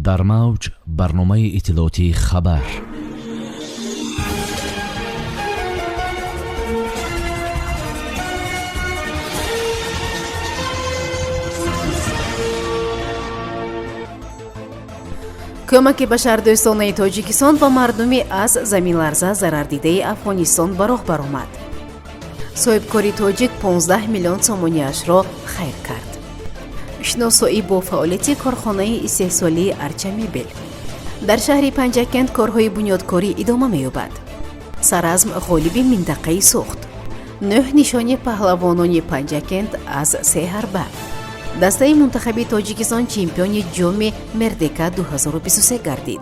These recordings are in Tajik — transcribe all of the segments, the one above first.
дар мавҷ барномаи иттилоотии хабар. кӯмаки ба шаҳрдӯстонаи тоҷикистон ва мардуми аз заминларза зарардидаи афғонистон ба роҳ баромад. соҳибкори тоҷик 15 миллион сомониашро хайр кард. шиносоӣ бо фаъолияти корхонаи истеҳсолии арча мебел. дар шаҳри панҷакент корҳои бунёдкорӣ идома меёбад. саразм ғолиби минтақаи сӯхт. 9 нишони паҳлавонони панҷакент аз 3 ҳарба. дастаи мунтахаби тоҷикистон чемпиони ҷоми мердека 2023 гардид.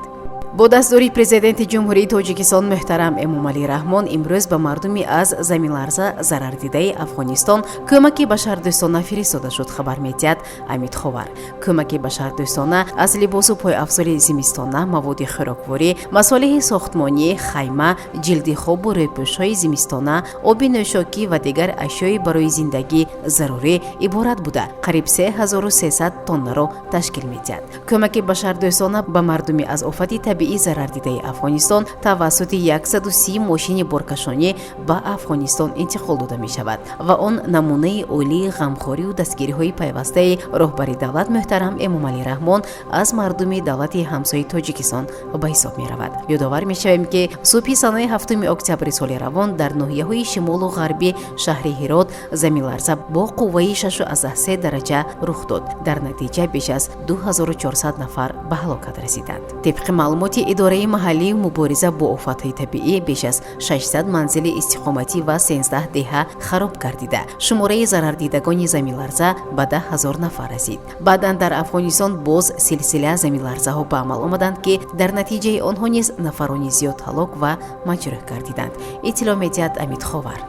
бо дастури президенти ҷумҳурии тоҷикистон муҳтарам эмомалӣ раҳмон имрӯз ба мардуми аз заминларза зарардидаи афғонистон кӯмаки ба шаҳрдӯстона фиристода шуд, хабар медиҳад Амид Ховар. кӯмаки ба шаҳрдӯстона аз либосу пойафзори зимистона, маводи хӯрокворӣ, масолиҳи сохтмонӣ, хайма, ҷилди хобу рӯйпӯшҳои зимистона, оби нӯшокӣ ва дигар ашёи барои зиндагӣ зарурӣ иборат буда қариб 3300 тоннаро ташкил медиҳад. кӯмаки ба шаҳрдӯстона ба мардуми аз офати табиӣ зарардидаи афғонистон тавассути 130 мошини боркашонӣ ба афғонистон интиқол дода мешавад ва он намунаи олии ғамхорию дастгириҳои пайвастаи роҳбари давлат муҳтарам Эмомалӣ Раҳмон аз мардуми давлати ҳамсои Тоҷикистон ба ҳисоб меравад. ёдовар мешавем ки субҳи санаи 7 октябри соли равон дар ноҳияҳои шимолу ғарби шаҳри Ҳирот заминларза бо қувваи 6,3 дараҷа рух дод. дар натиҷа беш аз 2400 нафар ба ҳалокат расиданд. тибқи маълумоти идораи маҳаллии мубориза бо офатҳои табиӣ беш аз 600 манзили истиқоматӣ ва 13 деҳа хароб гардида, шумораи зарардидагони заминларза ба 10,000 нафар расид. баъдан дар афғонистон боз силсила заминларзаҳо ба амал омаданд ки дар натиҷаи онҳо низ нафарони зиёд ҳалок ва маҷрӯҳ гардиданд. иттилоъ медиҳад Амид Ховар.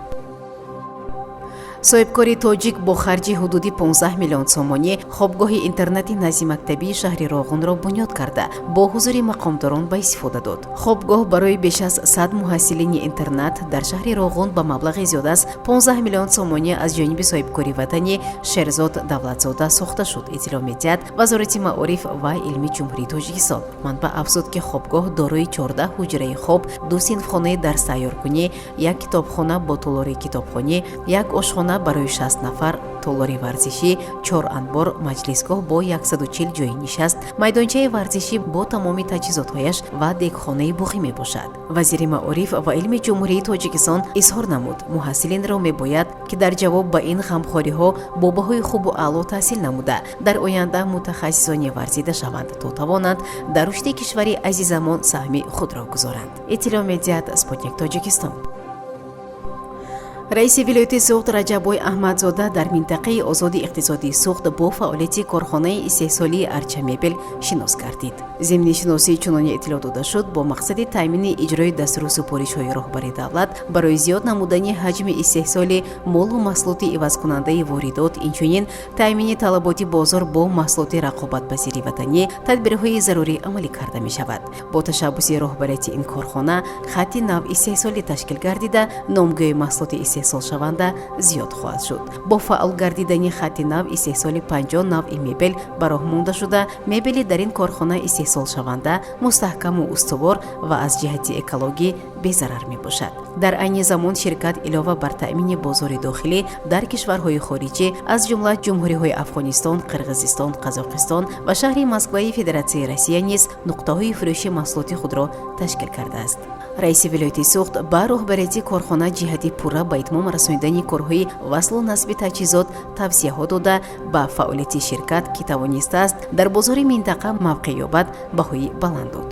соҳибкори тоҷик бо харҷи ҳудуди 15 миллион сомонӣ хобгоҳи интернати назди мактабии шаҳри Роғунро бунёд карда, бо ҳузури мақомдорон ба истифода дод. хобгоҳ барои беш аз 100 муҳассилини интернат дар шаҳри Роғун ба маблағи зиёд аз 15 миллион сомонӣ аз ҷониби соҳибкори ватани Шерзод Давлатзода сохта шуд. иттилоъ медиҳад Вазорати маориф ва илми ҷумҳурии Тоҷикистон. манбаъ афзуд ки хобгоҳ дорои 14 ҳуҷраи хоб, 2 синфхонаи дарстайёркунӣ, 1 китобхона бо толори китобхонӣ, 1 ошхона барои 60 нафар, толори варзишӣ, 4 анбор, маҷлисгоҳ бо 140 ҷои нишаст, майдончаи варзишӣ бо тамоми таҷҳизотҳояш ва дегхонаи буғӣ мебошад. вазири маориф ва илми ҷумҳурии Тоҷикистон изҳор намуд, муҳассилинро мебояд ки дар ҷавоб ба ин ғамхориҳо бо баҳои хубу аъло таҳсил намуда, дар оянда мутахассисоне варзида шаванд, то тавонанд дар рушди кишвари азизамон саҳми худро гузоранд. иттилоъ медиҳад Спутник Тоҷикистон. раиси вилояти суғд Раҷаббой Аҳмадзода дар минтақаи озоди иқтисодии суғд бо фаъолияти корхонаи истеҳсолии арча мебел шинос гардид. зимни шиносӣ чуноне иттилоъ дода шуд бо мақсади таъмини иҷрои дастуру супоришҳои роҳбари давлат барои зиёд намудани ҳаҷми истеҳсоли молу маҳсулоти ивазкунандаи воридот, инчунин таъмини талаботи бозор бо маҳсулоти рақобатпазири ватанӣ тадбирҳои зарурӣ амалӣ карда мешавад. бо ташаббуси роҳбарияти ин корхона хатти нав истеҳсолӣ ташкил гардида, номгӯи маҳсулоти истеҳсолшаванда зиёд хоҳад шуд. бо фаъол гардидани хатти нав истеҳсоли 50 навъи мебел ба роҳ монда шуда, мебели дар ин корхона истеҳсолшаванда мустаҳкаму устувор ва аз ҷиҳати экологӣ безарар мебошад. дар айни замон ширкат илова бар таъмини бозори дохилӣ дар кишварҳои хориҷӣ аз ҷумла ҷумҳуриҳои Афғонистон, Қирғизистон, Қазоқистон ва шаҳри Москваи Федератсияи Россия низ нуқтаҳои фурӯши маҳсулоти худро ташкил кардааст. раиси вилояти суғд ба роҳбарияти корхона ҷиҳати пурра ба итмом расонидани корҳои васлу насби таҷҳизот тавсияҳо дода, ба фаъолияти ширкат ки тавонистааст дар бозори минтақа мавқеъ ёбад баҳои баланд дод.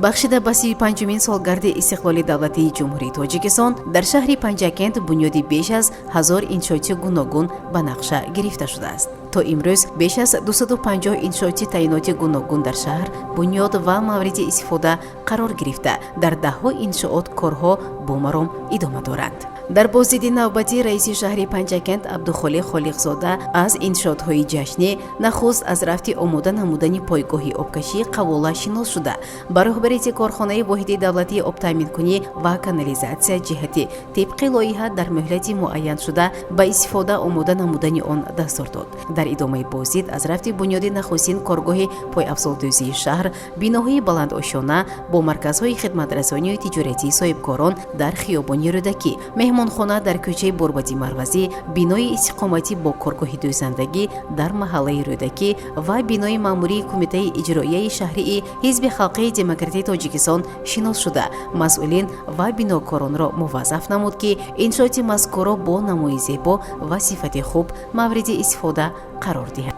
бахшида ба 35-мин солгарди истиқлоли давлатии ҷумҳурии Тоҷикистон дар шаҳри Панҷакент бунёди беш аз 1000 иншооти гуногун ба нақша гирифта шудааст. то имрӯз беш аз 250 иншооти таъиноти гуногун дар шаҳр бунёд ва мавриди истифода қарор гирифта, дар даҳҳо иншоот корҳо бо маром идома доранд. дар боздиди навбатӣ раиси шаҳри Панҷакент Абдухолиқ Холиқзода аз иншоотҳои ҷашнӣ нахуст аз рафти омода намудани пойгоҳи обкашии Қавола шинос шуда, ба роҳбарияти корхонаи воҳиди давлатии обтаъминкунӣ ва канализатсия ҷиҳати тибқи лоиҳа дар муҳлати муайяншуда ба истифода омода намудани он дастур дод. дар идомаи боздид аз рафти бунёди нахустин коргоҳи пойафзолдӯзии шаҳр, биноҳои баландошона бо марказҳои хидматрасонию тиҷоратии соҳибкорон дар хиёбони Рӯдакӣ, меҳмонхона дар кӯчаи Борбади Марвазӣ, бинои истиқоматӣ бо коргоҳи дӯзандагӣ дар маҳаллаи Рӯдакӣ ва бинои маъмурии Кумитаи иҷроияи шаҳрии Ҳизби халқии Демократии Тоҷикистон шинос шуда, масъулин ва бинокоронро муваззаф намуд, ки иншооти мазкурро бо намои зебо ва сифати хуб мавриди истифода қарор диҳад.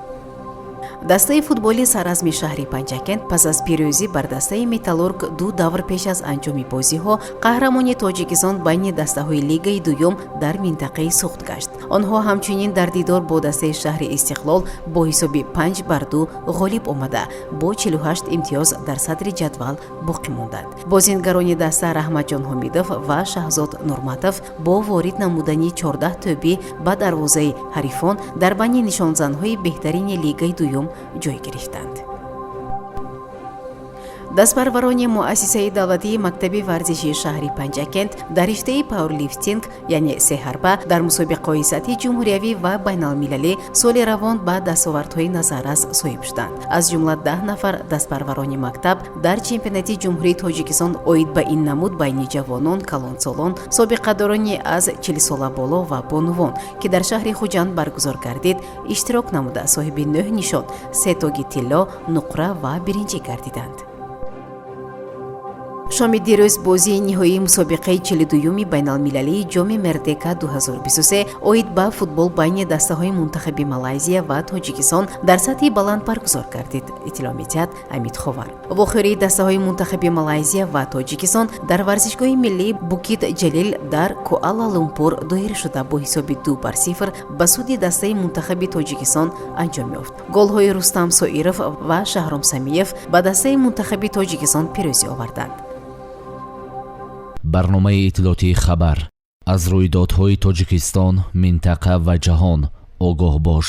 Дастаи футболи саразми шаҳри Панҷакент пас аз пирӯзӣ бар дастаи Металлург 2 давр пеш аз анҷоми бозиҳо қаҳрамони Тоҷикистон байни дастаҳои Лигаи дуюм дар минтақаи сухт гашт. Онҳо ҳамчунин дар дидор бо дастаи шаҳри Истиқлол бо ҳисоби 5-2 ғолиб омада, бо 48 имтиёз дар садри ҷадвал боқӣ монданд. Бозингарони даста Раҳматҷон Ҳомидов ва Шаҳзод Нурматов бо ворид намудани 14 тӯбӣ ба дарвозаи ҳарифон дар байни нишонзанҳои беҳтарини Лигаи дуюм ҷой гирифтанд. дастпарварони муассисаи давлатии мактаби варзишии шаҳри Панҷакент дар риштаи пауэрлифтинг яъне сеҳарба дар мусобиқаҳои сатҳи ҷумҳуриявӣ ва байналмилалӣ соли равон ба дастовардҳои назаррас соҳиб шуданд. Аз ҷумла 10 нафар дастпарварони мактаб дар чемпионати ҷумҳурии Тоҷикистон оид ба ин намуд байни ҷавонон, калонсолон, собиқадорони аз 40 сола боло ва бонувон, ки дар шаҳри Хуҷанд баргузор гардид, иштирок намуда соҳиби 9 нишон, 3 тоги тилло, нуқра ва биринҷӣ гардиданд. шоми дирӯз бозии ниҳоии мусобиқаи 42-юми байналмилалии ҷоми Мердека 2023 оид ба футбол байни дастаҳои мунтахаби Малайзия ва Тоҷикистон дар сатҳи баланд баргузор гардид, иттилоъ медиҳад Амид Ховар. вохӯрии дастаҳои мунтахаби Малайзия ва Тоҷикистон дар варзишгоҳи миллии Букит Ҷалил дар Куала-Лумпур доир шуда бо ҳисоби 2-0 ба суди дастаи мунтахаби Тоҷикистон анҷом ёфт. голҳои Рустам Соиров ва Шаҳром Самиев ба дастаи мунтахаби Тоҷикистон пирӯзӣ оварданд. барномаи иттилоотии хабар аз рӯйдодҳои Тоҷикистон, минтақа ва ҷаҳон огоҳ бош.